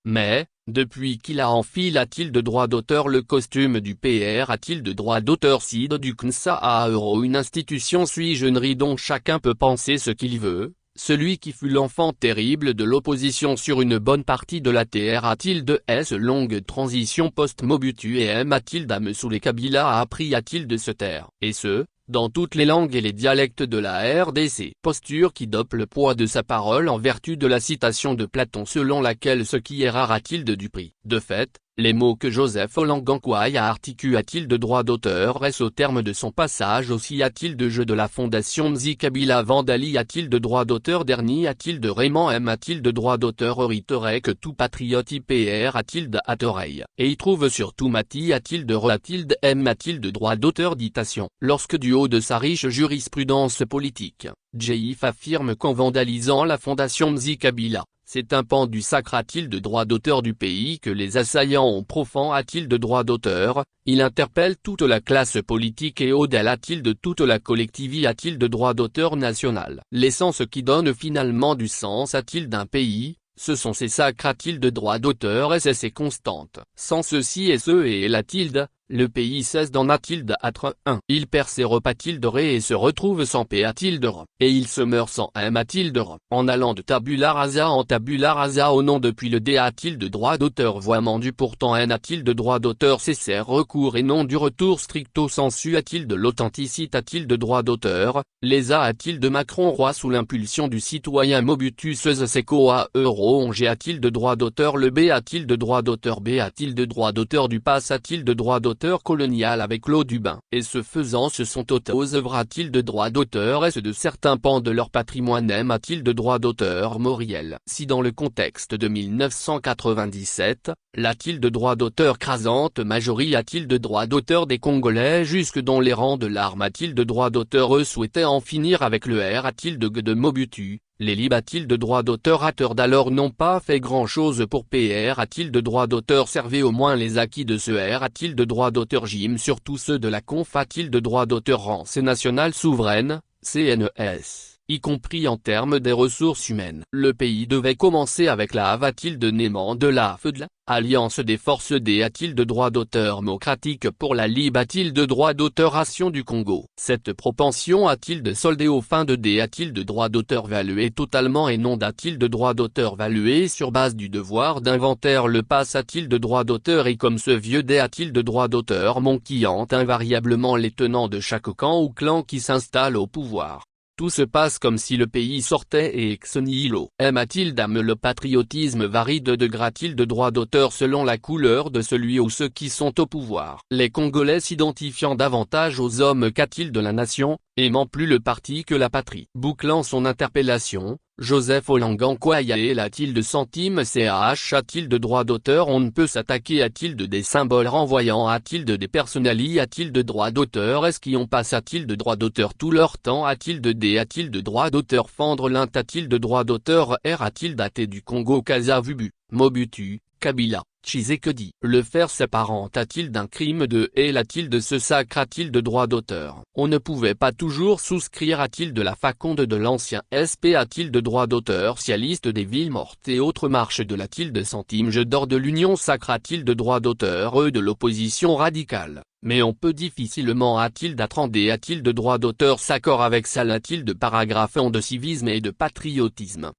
Mais, depuis qu'il a enfilé a-t-il de droit d'auteur le costume du PR a-t-il de droit d'auteur Sid du CNSA à Euro une institution sui generis dont chacun peut penser ce qu'il veut, celui qui fut l'enfant terrible de l'opposition sur une bonne partie de la terre a-t-il de S longue transition post-Mobutu et M-a-t-il d'âme sous les Kabila a appris a-t-il de se taire, et ce, dans toutes les langues et les dialectes de la RDC. Posture qui dope le poids de sa parole en vertu de la citation de Platon selon laquelle ce qui est rare a-t-il de du prix. De fait, les mots que Joseph Olangankwai a articulés a-t-il de droit d'auteur est-ce au terme de son passage aussi a-t-il de jeu de la fondation Mzi Kabila Vandali a-t-il de droit d'auteur Dernier a-t-il de Raymond M a-t-il de droit d'auteur Oriterait que tout patriote IPR a-t-il de Hatoreille et y trouve surtout Mati a-t-il de Re a-t-il de M a-t-il de droit d'auteur Ditation. Lorsque du haut de sa riche jurisprudence politique, Djeif affirme qu'en vandalisant la fondation Mzi Kabila, c'est un pan du sacre a-t-il de droit d'auteur du pays que les assaillants ont profane a-t-il de droit d'auteur, il interpelle toute la classe politique et au-delà a-t-il de toute la collectivité a-t-il de droit d'auteur national. L'essence qui donne finalement du sens a-t-il d'un pays, ce sont ses sacres a-t-il de droit d'auteur et c'est ses constantes. Sans ceci et ce et la tilde, le pays cesse d'en a-t-il d'être un. Il perd ses repas a-t-il de ré et se retrouve sans paix a-t-il de re. Et il se meurt sans M a-t-il de re. En allant de tabula rasa en tabula rasa au nom depuis le D a-t-il de droit d'auteur voiement du pourtant N a-t-il de droit d'auteur cesser recours et non du retour stricto sensu a-t-il de l'authenticité a-t-il de droit d'auteur, les a-t-il de Macron roi sous l'impulsion du citoyen Mobutu Seko à Euro onge a-t-il de droit d'auteur le B a-t-il de droit d'auteur B a-t-il de droit d'auteur du pass a-t-il de droit d'auteur colonial avec l'eau du bain. Et ce faisant ce sont aux œuvres a-t-il de droit d'auteur est-ce de certains pans de leur patrimoine M a-t-il de droit d'auteur Moriel. Si dans le contexte de 1997, l'a-t-il de droit d'auteur crasante majorie a-t-il de droit d'auteur des Congolais jusque dans les rangs de l'arme a-t-il de droit d'auteur eux souhaitaient en finir avec le R a-t-il de Mobutu. Les libres a-t-il de droit d'auteur a-t-il d'alors n'ont pas fait grand-chose pour PR a-t-il de droit d'auteur servez au moins les acquis de ce R a-t-il de droit d'auteur Jim surtout ceux de la conf a-t-il de droit d'auteur rance nationale souveraine, CNES, y compris en termes des ressources humaines. Le pays devait commencer avec la a-t-il de Néman de la FEDLA, Alliance des forces D a-t-il de droit d'auteur démocratique pour la Libe a-t-il de droit d'auteur ration du Congo. Cette propension a-t-il de solder aux fins de D a-t-il de droit d'auteur valué totalement et non d'a-t-il de droit d'auteur valué sur base du devoir d'inventaire le pass a-t-il de droit d'auteur et comme ce vieux D a-t-il de droit d'auteur manquillant invariablement les tenants de chaque camp ou clan qui s'installe au pouvoir. Tout se passe comme si le pays sortait et ex nihilo. M a-t-il d'âme le patriotisme varie de degré a-t-il de droit d'auteur selon la couleur de celui ou ceux qui sont au pouvoir. Les Congolais s'identifiant davantage aux hommes qu'a-t-il de la nation, aimant plus le parti que la patrie. Bouclant son interpellation, Joseph Olangankwai a-t-il de centime CAH a-t-il de droit d'auteur on ne peut s'attaquer a-t-il de des symboles renvoyant a-t-il de des personnalités a-t-il de droit d'auteur est-ce qui ont passe a-t-il de droit d'auteur tout leur temps a-t-il de D a-t-il de droit d'auteur fendre l'int a-t-il de droit d'auteur R a-t-il daté du Congo Kasavubu, Mobutu, Kabila, Tshisekedi. Le faire s'apparente a-t-il d'un crime de haine a-t-il de ce sacre a-t-il de droit d'auteur. On ne pouvait pas toujours souscrire a-t-il de la faconde de l'ancien SP a-t-il de droit d'auteur socialiste des villes mortes et autres marches de la-t-il de centime je d'or de l'union sacre a-t-il de droit d'auteur de l'opposition radicale. Mais on peut difficilement a-t-il d'attendre a-t-il de droit d'auteur s'accord avec ça a-t-il de paragraphe en de civisme et de patriotisme.